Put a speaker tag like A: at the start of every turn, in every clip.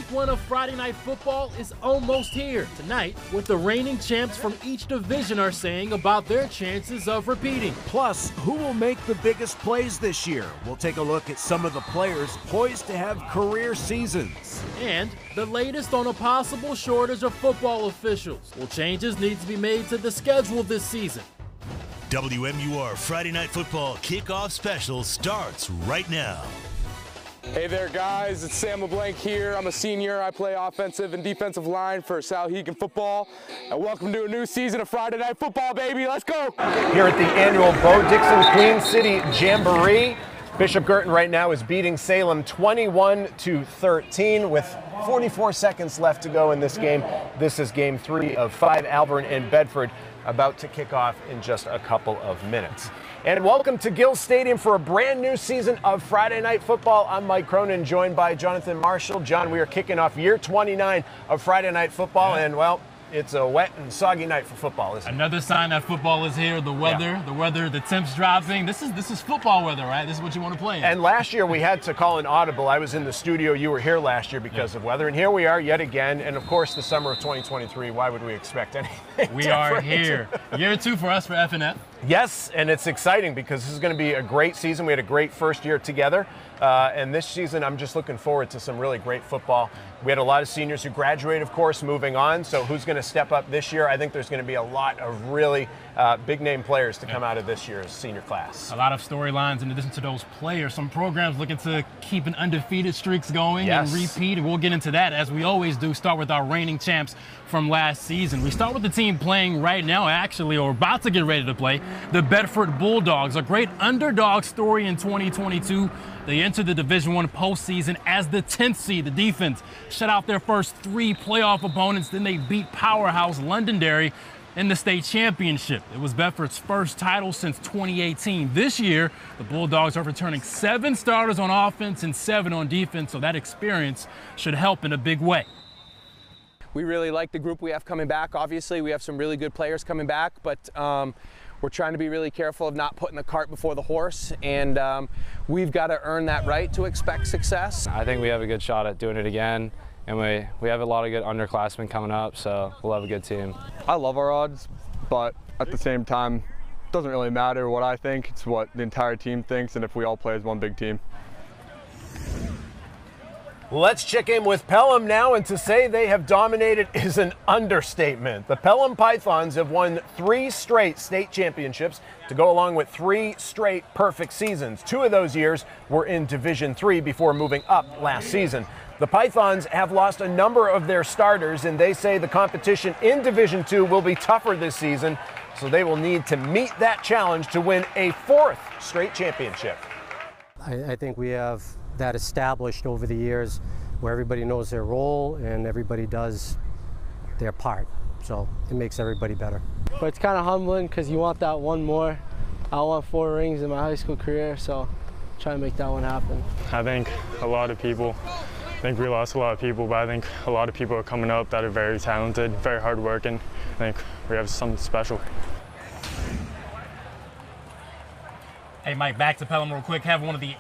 A: Week 1 of Friday Night Football is almost here. Tonight, what the reigning champs from each division are saying about their chances of repeating.
B: Plus, who will make the biggest plays this year? We'll take a look at some of the players poised to have career seasons.
A: And the latest on a possible shortage of football officials. Will changes need to be made to the schedule this season?
C: WMUR Friday Night Football Kickoff Special starts right now.
D: Hey there, guys. It's Sam LeBlanc here. I'm a senior. I play offensive and defensive line for Salhegan football. And welcome to a new season of Friday Night Football, baby. Let's go.
E: Here at the annual Bo Dixon Queen City Jamboree, Bishop Guertin right now is beating Salem 21-13 with 44 seconds left to go in this game. This is game 3 of 5. Alvirne and Bedford about to kick off in just a couple of minutes. And welcome to Gill Stadium for a brand new season of Friday Night Football. I'm Mike Cronin, joined by Jonathan Marshall. John, we are kicking off year 29 of Friday Night Football, and well, it's a wet and soggy night for football, isn't it?
A: Another sign that football is here. The weather, the temps dropping. This is football weather, right? This is what you want to play in.
E: And last year we had to call an audible. I was in the studio. You were here last year because of weather, and here we are yet again. And of course, the summer of 2023. Why would we expect anything?
A: We are here. Year 2 for us for FNF.
E: Yes, and it's exciting because this is going to be a great season. We had a great first year together, and this season I'm just looking forward to some really great football. We had a lot of seniors who graduate, of course, moving on. So who's going to step up this year? I think there's going to be a lot of really big-name players to come out of this year's senior class.
A: A lot of storylines in addition to those players. Some programs looking to keep an undefeated streaks going and repeat. We'll get into that as we always do. Start with our reigning champs from last season. We start with the team playing right now, actually, or about to get ready to play, the Bedford Bulldogs. A great underdog story in 2022. They entered the Division I postseason as the 10th seed. The defense shut out their first 3 playoff opponents. Then they beat powerhouse Londonderry in the state championship. It was Bedford's first title since 2018. This year, the Bulldogs are returning 7 starters on offense and 7 on defense, so that experience should help in a big way.
D: We really like the group we have coming back. Obviously, we have some really good players coming back, but we're trying to be really careful of not putting the cart before the horse, and we've got to earn that right to expect success.
F: I think we have a good shot at doing it again, and we have a lot of good underclassmen coming up, so we'll have a good team.
G: I love our odds, but at the same time, it doesn't really matter what I think. It's what the entire team thinks, and if we all play as one big team.
E: Let's check in with Pelham now, and to say they have dominated is an understatement. The Pelham Pythons have won 3 straight state championships to go along with 3 straight perfect seasons. 2 of those years were in Division III before moving up last season. The Pythons have lost a number of their starters, and they say the competition in Division II will be tougher this season, so they will need to meet that challenge to win a 4th straight championship.
H: I think we have that established over the years where everybody knows their role and everybody does their part. So it makes everybody better.
I: But it's kind of humbling because you want that one more. I want 4 rings in my high school career, so try to make that one happen.
J: I think a lot of people, we lost a lot of people, but I think a lot of people are coming up that are very talented, very hardworking. I think we have something special.
A: Hey, Mike, back to Pelham real quick. Have one of the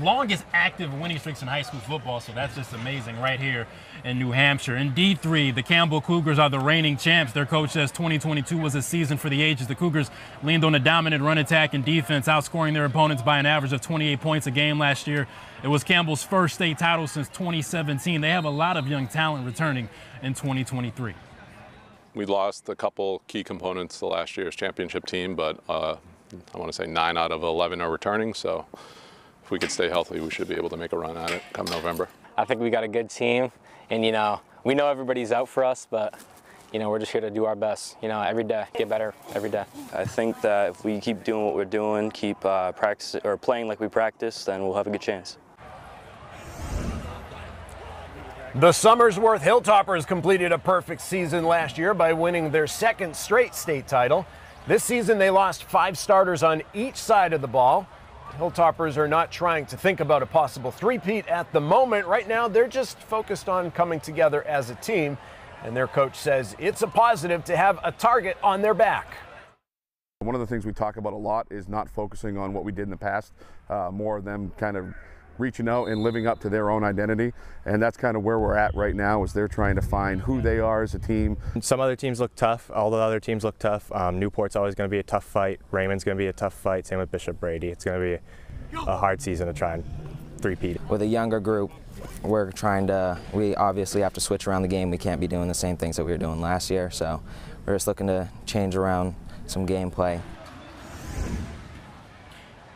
A: longest active winning streaks in high school football, so that's just amazing right here in New Hampshire. In D3, the Campbell Cougars are the reigning champs. Their coach says 2022 was a season for the ages. The Cougars leaned on a dominant run attack and defense, outscoring their opponents by an average of 28 points a game last year. It was Campbell's first state title since 2017. They have a lot of young talent returning in 2023.
K: We lost a couple key components to last year's championship team, but I want to say 9 out of 11 are returning, so if we could stay healthy, we should be able to make a run at it come November.
L: I think we got a good team, and we know everybody's out for us, but we're just here to do our best, every day, get better every day.
M: I think that if we keep doing what we're doing, keep practice or playing like we practice, then we'll have a good chance.
E: The Somersworth Hilltoppers completed a perfect season last year by winning their 2nd straight state title. This season they lost 5 starters on each side of the ball. Hilltoppers are not trying to think about a possible three-peat at the moment. Right now, they're just focused on coming together as a team, and their coach says it's a positive to have a target on their back.
N: One of the things we talk about a lot is not focusing on what we did in the past, more of them kind of reaching out and living up to their own identity, and that's kind of where we're at right now, is they're trying to find who they are as a team.
O: Some other teams look tough. All the other teams look tough. Newport's always going to be a tough fight. Raymond's going to be a tough fight. Same with Bishop Brady. It's going to be a hard season to try and three-peat.
P: With a younger group, we obviously have to switch around the game. We can't be doing the same things that we were doing last year, so we're just looking to change around some gameplay.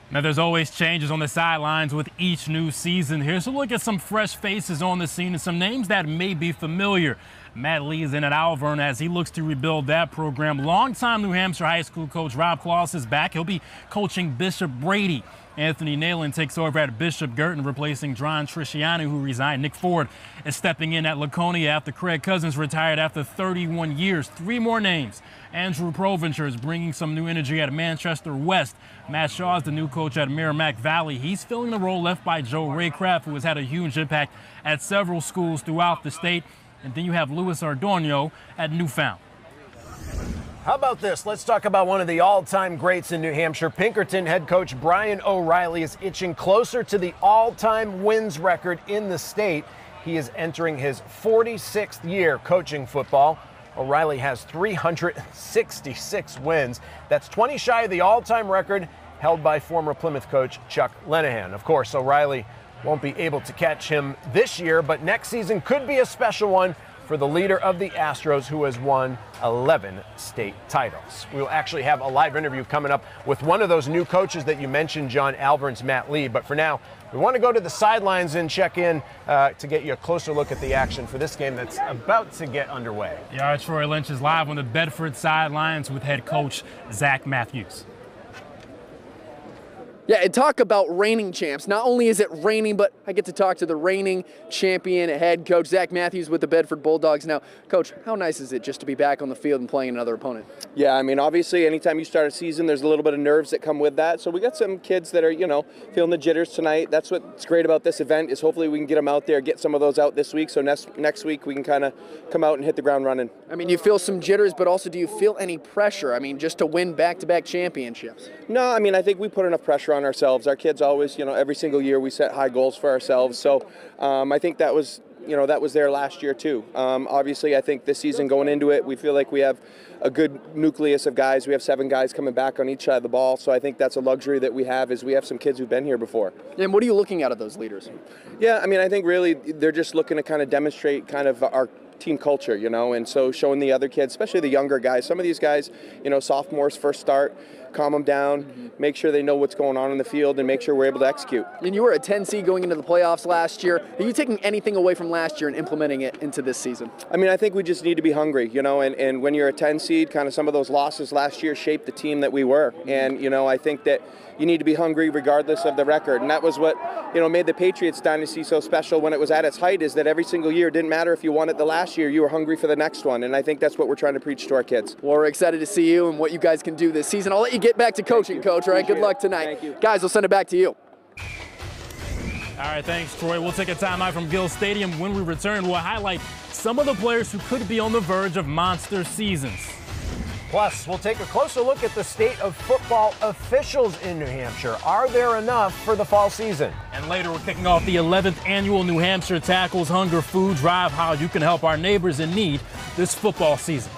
A: Now, there's always changes on the sidelines with each new season. Here's a look at some fresh faces on the scene and some names that may be familiar. Matt Lee is in at Alvern as he looks to rebuild that program. Longtime New Hampshire high school coach Rob Claus is back. He'll be coaching Bishop Brady. Anthony Nalen takes over at Bishop Girton, replacing Dron Trisciani, who resigned. Nick Ford is stepping in at Laconia after Craig Cousins retired after 31 years. 3 more names. Andrew Provencher is bringing some new energy at Manchester West. Matt Shaw is the new coach at Merrimack Valley. He's filling the role left by Joe Raycraft, who has had a huge impact at several schools throughout the state. And then you have Luis Ardonio at Newfound.
E: How about this? Let's talk about one of the all-time greats in New Hampshire. Pinkerton head coach Brian O'Reilly is inching closer to the all-time wins record in the state. He is entering his 46th year coaching football. O'Reilly has 366 wins. That's 20 shy of the all-time record held by former Plymouth coach Chuck Lenahan. Of course, O'Reilly won't be able to catch him this year, but next season could be a special one for the leader of the Astros, who has won 11 state titles. We'll actually have a live interview coming up with one of those new coaches that you mentioned, John, Alvern's Matt Lee. But for now, we want to go to the sidelines and check in to get you a closer look at the action for this game that's about to get underway.
A: Yeah, Troy Lynch is live on the Bedford sidelines with head coach Zach Matthews.
Q: Yeah, and talk about reigning champs. Not only is it raining, but I get to talk to the reigning champion head coach, Zach Matthews with the Bedford Bulldogs. Now, Coach, how nice is it just to be back on the field and playing another opponent?
R: Yeah, I mean, obviously, anytime you start a season, there's a little bit of nerves that come with that. So we got some kids that are, feeling the jitters tonight. That's what's great about this event, is hopefully we can get them out there, get some of those out this week, so next week we can kind of come out and hit the ground running.
Q: I mean, you feel some jitters, but also do you feel any pressure? I mean, just to win back-to-back championships?
R: No, I mean, I think we put enough pressure on ourselves. Our kids always, every single year we set high goals for ourselves. So I think that was, that was there last year too. Obviously, I think this season going into it, we feel like we have a good nucleus of guys. We have 7 guys coming back on each side of the ball. So I think that's a luxury that we have, is we have some kids who've been here before.
Q: And what are you looking at those leaders?
R: Yeah, I mean, I think really they're just looking to kind of demonstrate kind of our team culture, and so showing the other kids, especially the younger guys, some of these guys, sophomores first start, calm them down, make sure they know what's going on in the field, and make sure we're able to execute.
Q: And you were a 10 seed going into the playoffs last year. Are you taking anything away from last year and implementing it into this season?
R: I mean, I think we just need to be hungry, and when you're a 10 seed, kind of some of those losses last year shaped the team that we were. And, I think that you need to be hungry regardless of the record. And that was what, made the Patriots dynasty so special when it was at its height, is that every single year, it didn't matter if you won it the last year, you were hungry for the next one. And I think that's what we're trying to preach to our kids.
Q: Well, we're excited to see you and what you guys can do this season. I'll let you get back to coaching, Coach, all right? Good luck tonight.
R: Thank you.
Q: Guys, we'll send it back to you.
A: All right, thanks, Troy. We'll take a timeout from Gill Stadium. When we return, we'll highlight some of the players who could be on the verge of monster seasons.
E: Plus, we'll take a closer look at the state of football officials in New Hampshire. Are there enough for the fall season?
A: And later, we're kicking off the 11th annual New Hampshire Tackles Hunger Food Drive, how you can help our neighbors in need this football season.